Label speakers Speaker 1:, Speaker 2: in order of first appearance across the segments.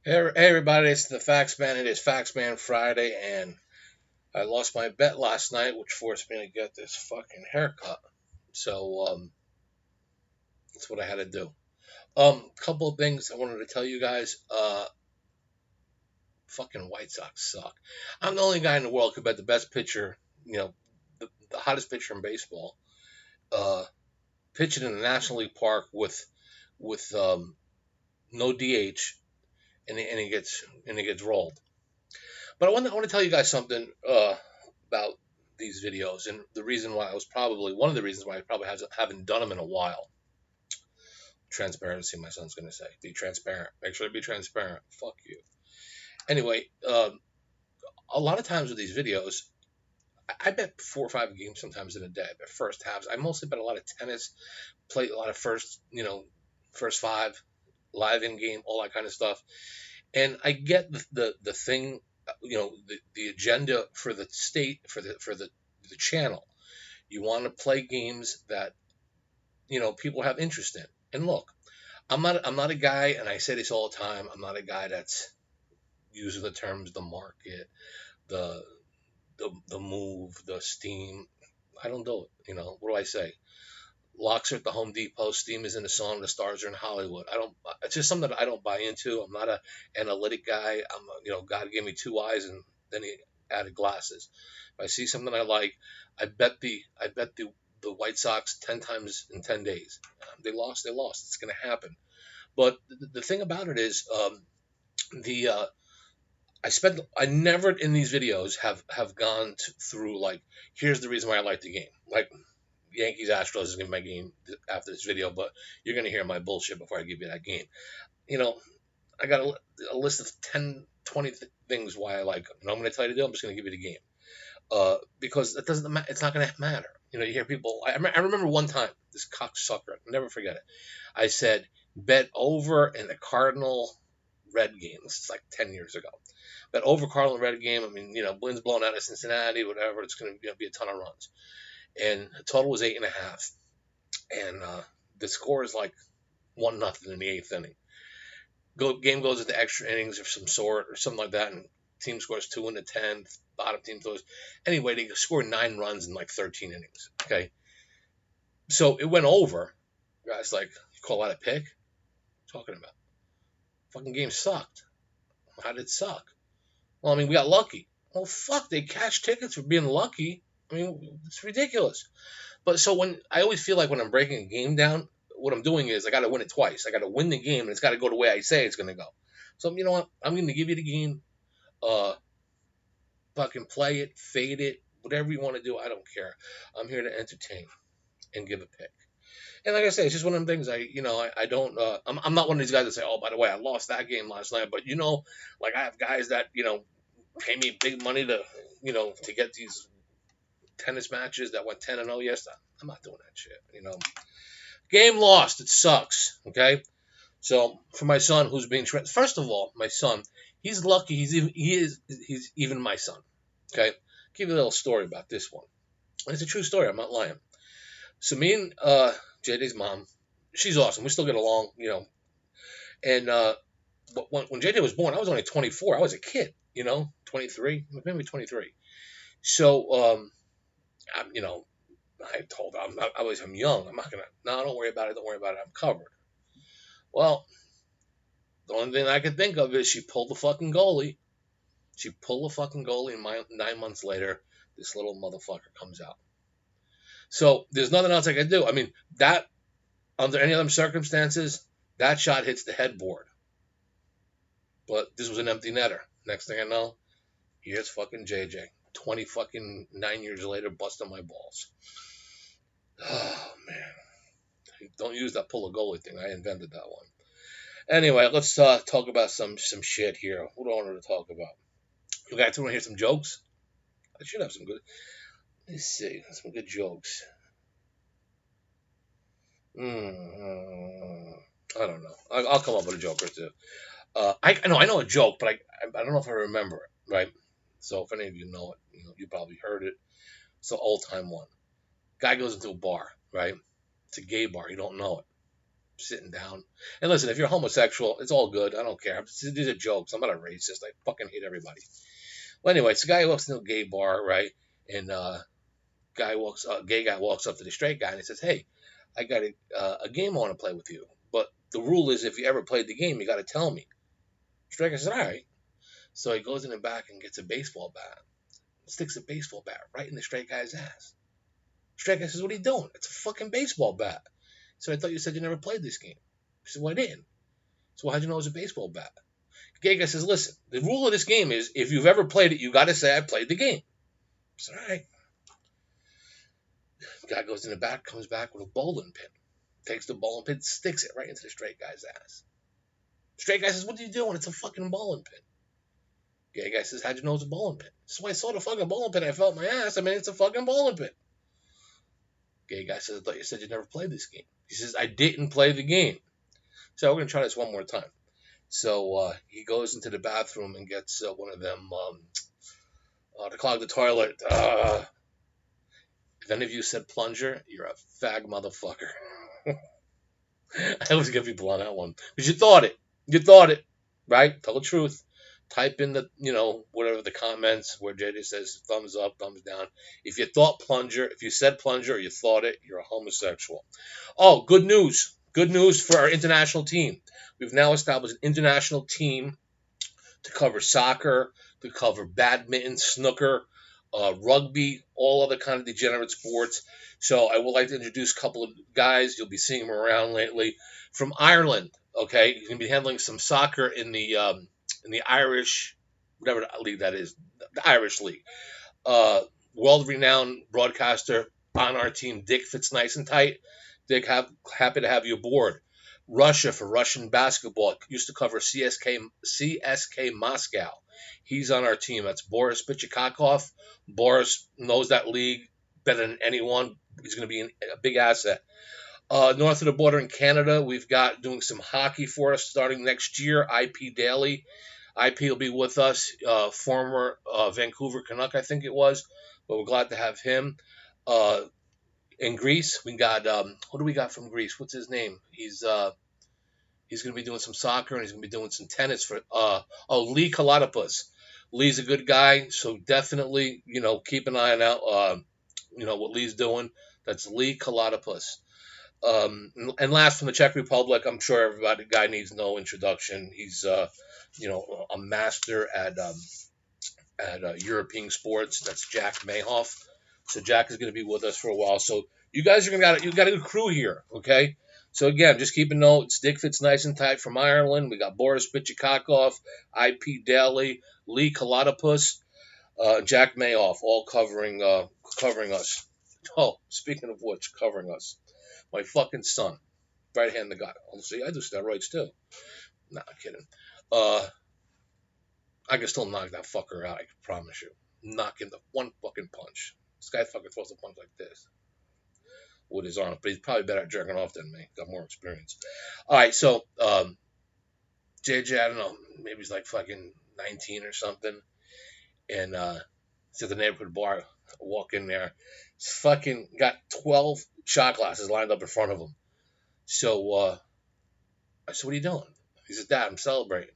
Speaker 1: Hey everybody, it's the Fax Man. It is Fax Man Friday, and I lost my bet last night, which forced me to get this fucking haircut. So that's what I had to do. Couple of things I wanted to tell you guys. Fucking White Sox suck. I'm the only guy in the world who could bet the best pitcher, the hottest pitcher in baseball, uh, pitching in the National League Park with no DH, and he gets rolled. But I want to tell you guys something about these videos, and the reason why I was probably one of the reasons why I probably haven't done them in a while. Transparency, my son's gonna say. Be transparent. Make sure to be transparent. Fuck you. Anyway, a lot of times with these videos, I bet 4 or 5 games sometimes in a day. I bet first halves. I mostly bet a lot of tennis, play a lot of first five, live in game, all that kind of stuff. And I get the thing, the agenda for the state for the channel. You want to play games that people have interest in. And look, I'm not a guy, and I say this all the time. I'm not a guy that's using the terms the market, the the move, the steam. I don't do it. What do I say? Locks are at the Home Depot, steam is in the sun, the stars are in Hollywood. I don't. It's just something that I don't buy into. I'm not a analytic guy. God gave me two eyes, and then he added glasses. If I see something I like, I bet the White Sox 10 times in 10 days. They lost. They lost. It's going to happen. But the thing about it is, the I never in these videos have gone through like, here's the reason why I like the game. Like, Yankees Astros is gonna be my game after this video, but you're gonna hear my bullshit before I give you that game. You know, I got a list of 10, 20 things why I like them. I'm gonna tell you to do. I'm just gonna give you the game. Because it doesn't matter. It's not gonna matter. You hear people. I remember one time this cocksucker. I'll never forget it. I said bet over in the Cardinal Red game. This is like 10 years ago. Bet over Cardinal Red game. I mean, wind's blowing out of Cincinnati, whatever. It's gonna be a ton of runs, and the total was 8.5, and the score is like 1-0 in the eighth inning. Game goes into extra innings of some sort or something like that, and team scores 2 in the 10th. Bottom team throws. Anyway, they scored 9 runs in like 13 innings. Okay, so it went over. Guys, like, you call that a pick? What are you talking about? Fucking game sucked. How did it suck? Well, I mean, we got lucky. Well, fuck, they cashed tickets for being lucky. I mean, it's ridiculous. But so when I always feel like when I'm breaking a game down, what I'm doing is I got to win it twice. I got to win the game, and it's got to go the way I say it's going to go. So you know what? I'm going to give you the game. Uh, Fucking play it, fade it, whatever you want to do. I don't care. I'm here to entertain and give a pick. And like I say, it's just one of them things. I don't. I'm not one of these guys that say, oh, by the way, I lost that game last night. But like, I have guys that pay me big money to get these tennis matches that went 10-0 yesterday. I'm not doing that shit. Game lost. It sucks. Okay. So for my son, who's being first of all, my son, he's lucky. He's even my son. Okay. Give you a little story about this one. It's a true story. I'm not lying. So me and JD's mom, she's awesome. We still get along. And when JD was born, I was only 24. I was a kid. 23, maybe 23. So I told her I'm young. I'm not gonna. No, don't worry about it. Don't worry about it. I'm covered. Well, the only thing I can think of is she pulled the fucking goalie. She pulled the fucking goalie, and 9 months later, this little motherfucker comes out. So there's nothing else I can do. I mean, that under any other circumstances, that shot hits the headboard. But this was an empty netter. Next thing I know, here's fucking JJ. 29 years later, busting my balls. Oh man. Don't use that pull a goalie thing. I invented that one. Anyway, let's talk about some shit here. What do I want to talk about? You guys want to hear some jokes? I should have some good. Let's see, some good jokes. I don't know. I'll come up with a joke or two. I know a joke, but I don't know if I remember it. Right. So if any of you know it, you probably heard it. It's an old time one. Guy goes into a bar. Right. It's a gay bar. You don't know it. sitting down. And listen, if you're homosexual, it's all good. I don't care. These are jokes. I'm not a racist. I fucking hate everybody. Well, anyway, so guy walks into a gay bar, right? And gay guy walks up to the straight guy and he says, "Hey, I got a game I want to play with you. But the rule is if you ever played the game, you got to tell me." Straight guy says, "All right." So he goes in the back and gets a baseball bat, sticks a baseball bat right in the straight guy's ass. Straight guy says, "What are you doing? It's a fucking baseball bat." So I thought you said you never played this game. He said, "Well, I didn't." So how'd you know it was a baseball bat? The gay guy says, "Listen, the rule of this game is if you've ever played it, you got to say I played the game." I said, "All right." The guy goes in the back, comes back with a bowling pin, takes the bowling pin, sticks it right into the straight guy's ass. Straight guy says, "What are you doing? It's a fucking bowling pin." Gay guy says, "How'd you know it's a bowling pin?" So I saw the fucking bowling pin. I felt my ass. I mean, it's a fucking bowling pin. Gay guy says, "I thought you said you never played this game." He says, "I didn't play the game." So we're going to try this one more time. So he goes into the bathroom and gets one of them to clog the toilet. If any of you said plunger, you're a fag motherfucker. I always give people on that one. Because you thought it. You thought it. Right? Tell the truth. Type in the, whatever the comments where JJ says thumbs up, thumbs down. If you thought plunger, if you said plunger or you thought it, you're a homosexual. Oh, good news. Good news for our international team. We've now established an international team to cover soccer, to cover badminton, snooker, rugby, all other kind of degenerate sports. So I would like to introduce a couple of guys. You'll be seeing them around lately from Ireland. Okay, you're gonna be handling some soccer in the Irish, whatever league that is, the Irish league. World-renowned broadcaster on our team, Dick fits nice and tight. Dick, happy to have you aboard. Russia for Russian basketball. Used to cover CSK Moscow. He's on our team. That's Boris Bichikakov. Boris knows that league better than anyone. He's going to be a big asset. North of the border in Canada, we've got doing some hockey for us starting next year. IP Daly. IP will be with us. Former Vancouver Canuck, I think it was. But we're glad to have him. In Greece, we got who do we got from Greece? What's his name? He's going to be doing some soccer and he's going to be doing some tennis for Lee Kalatopoulos. Lee's a good guy, so definitely keep an eye out. What Lee's doing. That's Lee Kalatopoulos. And last from the Czech Republic, I'm sure everybody guy needs no introduction. He's a master at European sports. That's Jack Mayhoff. So Jack is going to be with us for a while. So you guys you got a good crew here, okay? So again, just keep a note. It's Dick Fits Nice and Tight from Ireland. We got Boris Bichikakov, IP Daly, Lee Kalatopoulos, Jack Mayhoff, all covering us. Oh, speaking of which, covering us, my fucking son, right hand the guy. Oh, see, I do steroids too. Nah, I'm kidding. I can still knock that fucker out. I can promise you. Knock him the one fucking punch. This guy fucking throws a punch like this with his arm, but he's probably better at jerking off than me. Got more experience. All right, so JJ, I don't know, maybe he's like fucking 19 or something, and he's at the neighborhood bar. Walk in there, he's fucking got 12 shot glasses lined up in front of him. So I said, "What are you doing?" He says, "Dad, I'm celebrating."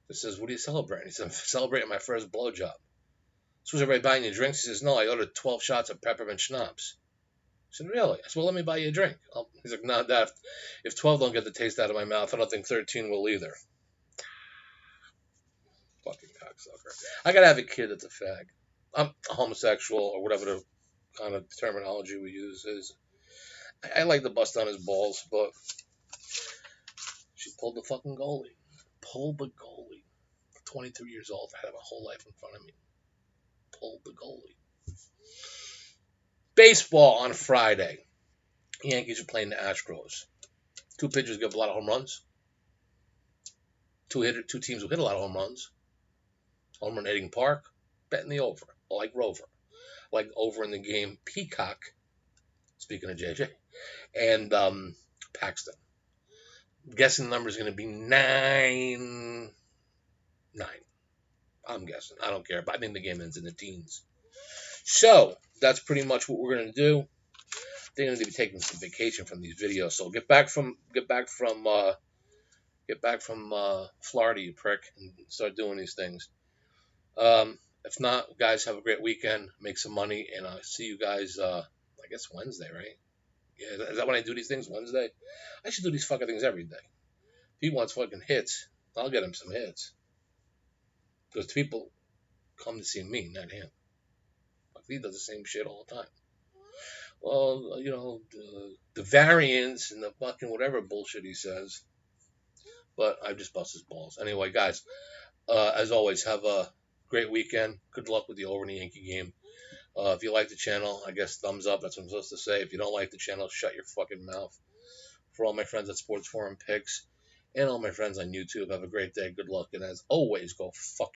Speaker 1: I says, "What are you celebrating?" He says, "I'm celebrating my first blowjob." So was everybody buying you drinks? He says, "No, I ordered 12 shots of peppermint schnapps." I said, "Really?" I said, "Well, let me buy you a drink." He's like, "No, Dad, if 12 don't get the taste out of my mouth, I don't think 13 will either." Fucking cocksucker. I gotta have a kid that's a fag. I'm a homosexual, or whatever the kind of terminology we use is. I like to bust on his balls, but she pulled the fucking goalie. Pulled the goalie. 22 years old. I have a whole life in front of me. Pulled the goalie. Baseball on Friday. The Yankees are playing the Astros. Two pitchers give a lot of home runs. Two teams will hit a lot of home runs. Home run hitting park. Betting the over. I like Rover. I like over in the game Peacock. Speaking of JJ. And Paxton. I'm guessing the number is going to be 9. I'm guessing. I don't care. But I think the game ends in the teens. So, that's pretty much what we're going to do. they're going to be taking some vacation from these videos. So get back from Florida, you prick, and start doing these things. If not, guys, have a great weekend. Make some money, and I'll see you guys. I guess Wednesday, right? Yeah, is that when I do these things? Wednesday. I should do these fucking things every day. If he wants fucking hits, I'll get him some hits. Because people come to see me, not him. Like, he does the same shit all the time. Well, the variance and the fucking whatever bullshit he says. But I just bust his balls. Anyway, guys, as always, have a great weekend. Good luck with the over in the Yankee game. If you like the channel, I guess thumbs up. That's what I'm supposed to say. If you don't like the channel, shut your fucking mouth. For all my friends at Sports Forum Picks and all my friends on YouTube, have a great day. Good luck. And as always, go fuck